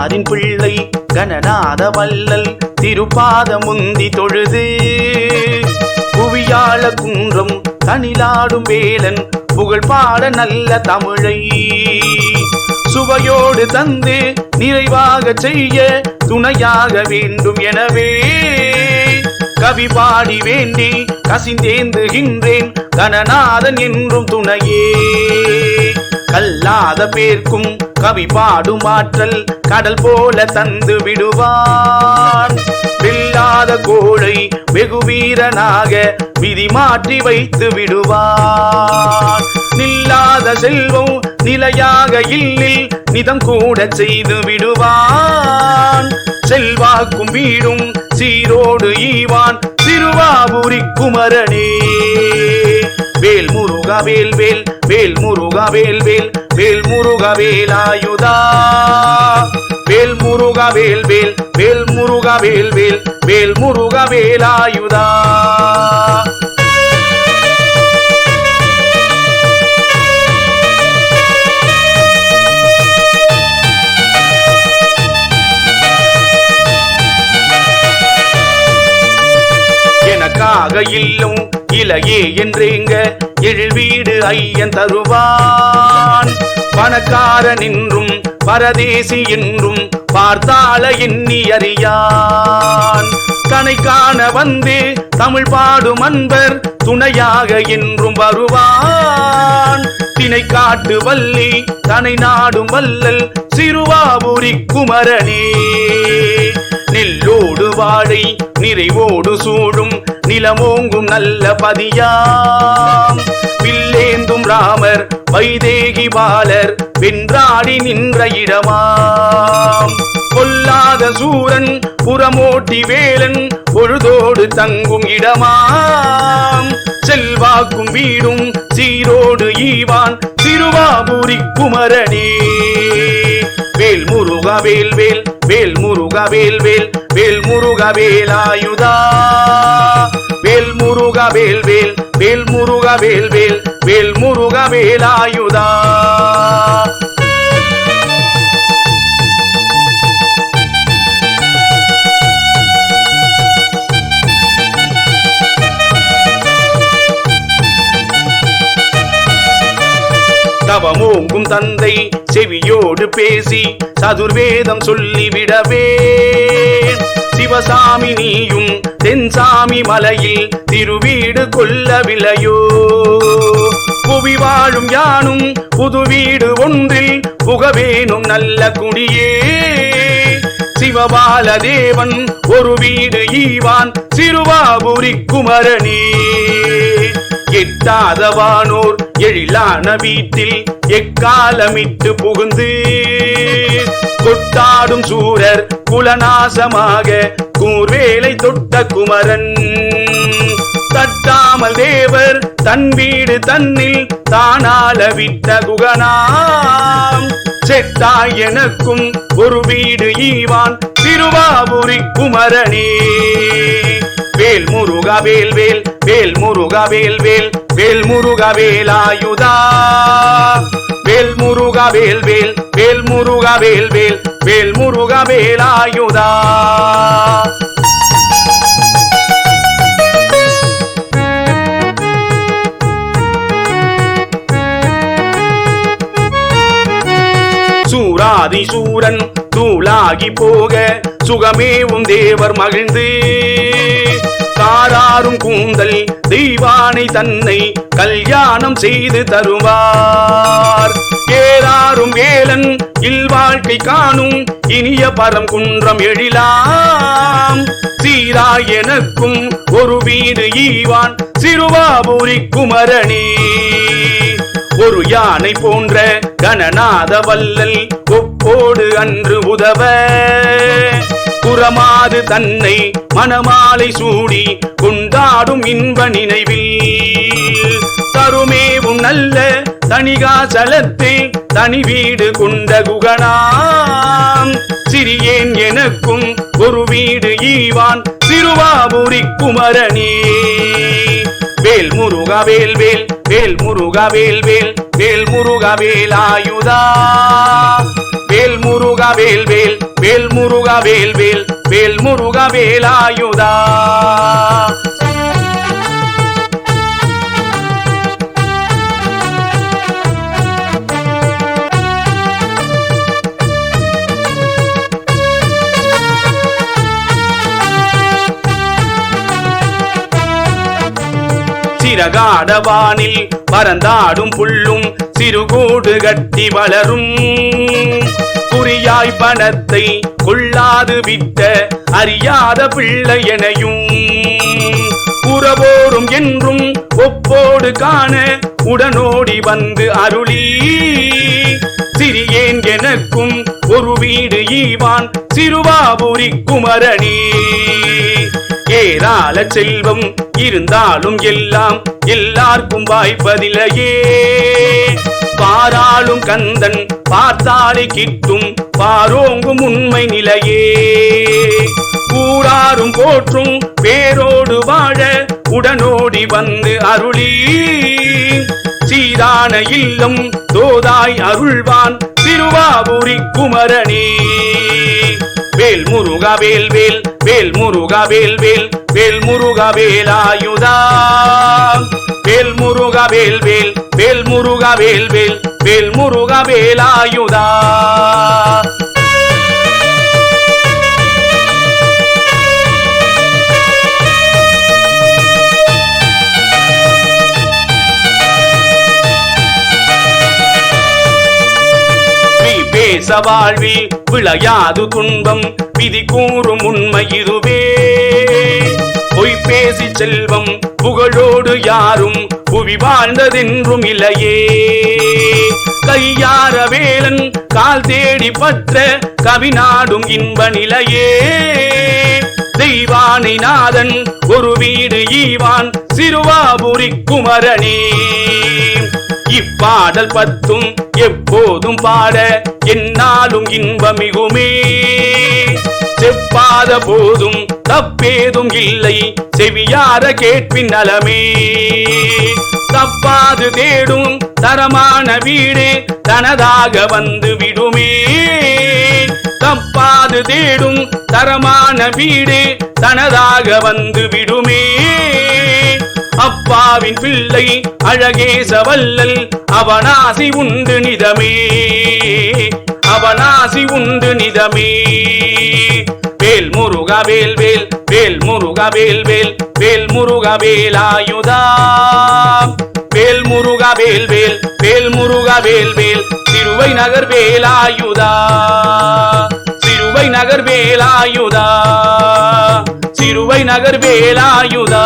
கண்ணாரின் பிள்ளை கணநாத வல்லல் திருப்பாத முந்தி தொழுது புவியாள குன்றம் தனிலாடும் வேலன் புகழ் பாட நல்ல தமிழை சுவையோடு தந்து நிறைவாக செய்ய துணையாக வேண்டும். எனவே கவி பாடி வேண்டி கசிந்தேந்துகின்றேன் கணநாதன் என்றும் துணையே. கல்லாத பேர்க்கும் கவி பாடும் ஆற்றல் கடல் போல தந்து விடுவான். வெல்லாத கோழை வெகு வீரனாக விதி மாற்றி வைத்து விடுவான். நில்லாத செல்வம் நிலையாக இல்லில் நிதம் கூட செய்து விடுவான். செல்வாக்கும் வீடும் சீரோடு ஈவான் திருவாபுரி குமரனே. வேல் முருகா வேல் வேல் வேல் முருகா வேல் வேல் வேல் முருகா வேலாயுதா. வேல் முருகா வேல் வேல் வேல் முருகா வேல் வேல் வேல் முருகா வேலாயுதா. எனக்காக இல்லம் இலையே என்றேங்க எழில் வீடு ஐயன் தருவான். பணக்காரன் என்றும் பரதேசி என்றும் பார்த்தால எண்ணி அறியான். தனை காண வந்து தமிழ் பாடும் அன்பர் துணையாக என்றும் வருவான். தினை காட்டு வள்ளி தனை நாடும் வல்லல் சிறுவாபுரி குமரனே. நெல்லோடு வாழை நிறைவோடு சூடும் நிலமோங்கும் நல்ல பதியாம். வில்லேந்தும் ராமர் வைதேகி பாலர் வென்றாடி நின்ற இடமாம். கொல்லாத சூரன் புறமோட்டி வேலன் பொழுதோடு தங்கும் இடமாம். செல்வாக்கும் வீடும் சீரோடு ஈவான் திருவாபுரி குமரனே. வேல் முருகா வேல் வேல் வேல் முருகா வேல் வேல் வேல் முருகா வேலாயுதா. வேல் முருகா வேல் வேல் வேல் முருகா வேல் வேல் வேல் முருகா வேலாயுதா. தவமோங்கும் தந்தை செவியோடு பேசி சதுர்வேதம் சொல்லிவிடவே. சிவசாமி நீயும் தென்சாமி மலையில் திருவீடு கொள்ளவில்லையோ. புவி வாழும் யானும் புது வீடு ஒன்றில் புகவேனும் நல்ல குடியே. சிவபால தேவன் ஒரு வீடு ஈவான் சிறுவாபுரி குமரனே. எட்டாதவானோர் எழிலான வீட்டில் எக்காலமிட்டு புகுந்து கொட்டாடும் சூரர் குலநாசமாக கூர்வேலை தொட்ட குமரன். தட்டாமல் தேவர் தன் வீடு தன்னில் தானால விட்ட குகனாம். செட்டாய் எனக்கும் ஒரு வீடு ஈவான் திருவாபுரி குமரனே. வேல் முருகா வேல் வேல் வேல் முருகா வேல் வேல் வேல் முருகா வேலாயுதா. வேல் முருகா வேல் வேல் வேல் முருகா வேல் வேல் வேல் முருகா வேலாயுதா. சூராதி சூரன் தூளாகி போக சுகமேவும் தேவர் மகிழ்ந்து. காராரும் கூந்தல் தெய்வானை தன்னை கல்யாணம் செய்து தருவார். ஏறாரும் வேலன் இல்வாழ்க்கை காணும் இனிய பரம் குன்றம் எழிலாம். சீராய் எனக்கும் ஒரு வீடு ஈவான் சிறுவாபுரி குமரனே. ஒரு யானை போன்ற கணநாத வல்லல் ஒப்போடு அன்று உதவ. புறமாது தன்னை மணமாலை சூடி கொண்டாடும் இன்ப நினைவில். தருமேவும் நல்ல தணிகாசலத்தில் தனி வீடு கொண்ட குகனாம். சிறியேன் எனக்கும் ஒரு வீடு ஈவான் சிறுவாபுரி குமரனே. வேல் முருகா வேல் வேல் வேல் முருகா வேல் வேல் வேல் முருகா வேலாயுதா. வேல் முருகா வேல் வேல் வேல் முருகா வேல் வேல் வேல் முருகா வேலாயுதா. சிறகாடவானில் பறந்தாடும் புல்லும் சிறுகூடு கட்டி வளரும் குறியாய் பணத்தை கொள்ளாது விட்ட அறியாத பிள்ளை எனையும் உறவோரும் என்றும் ஒப்போடு காண உடனோடி வந்து அருளி சிறியேன் எனக்கும் ஒரு வீடு ஈவான் சிறுவாபுரி குமரணி. ஏராள செல்வம் இருந்தாலும் எல்லாம் எல்லாருக்கும் வாய்ப்பதில்லையே பாராளும் கந்தன் பார்த்தாலே கிட்டும் பாரோங்கும் உண்மை நிலையே. கூறாரும் போற்றும் பேரோடு வாழ உடனோடி வந்து அருளி சீரான இல்லம் தோதாய் அருள்வான் சிறுவாபுரி குமரணி. வேல் முருகா வேல் வேல் வேல் முருகா வேல் வேல் வேல் முருகா வேலாயுதா. வேல் முருகா வேல் வேல் வேல் முருகா வேல் வேல் வேல் முருகா வேலாயுதா. பேச வாழ்வில் விளையாது துன்பம் விதி கூறும் உண்மை இதுவே. பொய் பேசி செல்வம் புகழோடு யாரும் புவி வாழ்ந்ததென்றும் இல்லையே. கையார வேலன் கால் தேடி பற்ற கவிநாடும் இன்ப நிலையே. தெய்வானை நாதன் ஒரு வீடு ஈவான் சிறுவாபுரி குமரணி. இப்பாடல் பத்தும் எப்போதும் பாட என்னாலும் இன்பமிகுமே. செப்பாத போதும் தப்பேதும் இல்லை செவியார கேட்பின் நலமே. தப்பாது தேடும் தரமான வீடு தனதாக வந்து விடுமே. தப்பாது தேடும் தரமான வீடு தனதாக வந்து விடுமே. அப்பாவின் பிள்ளை அழகேச வல்லல் அவனாசி உண்டு நிதமே. அவனாசி உண்டு நிதமே. வேல் முருகா வேல் வேல் வேல் முருகா வேல் வேல் வேல் முருகா வேலாயுதா. வேல் முருகா வேல் வேல் வேல் முருகா வேல் வேல் சிறுவை நகர் வேலாயுதா. சிறுவை நகர் வேலாயுதா. சிறுவை நகர் வேலாயுதா.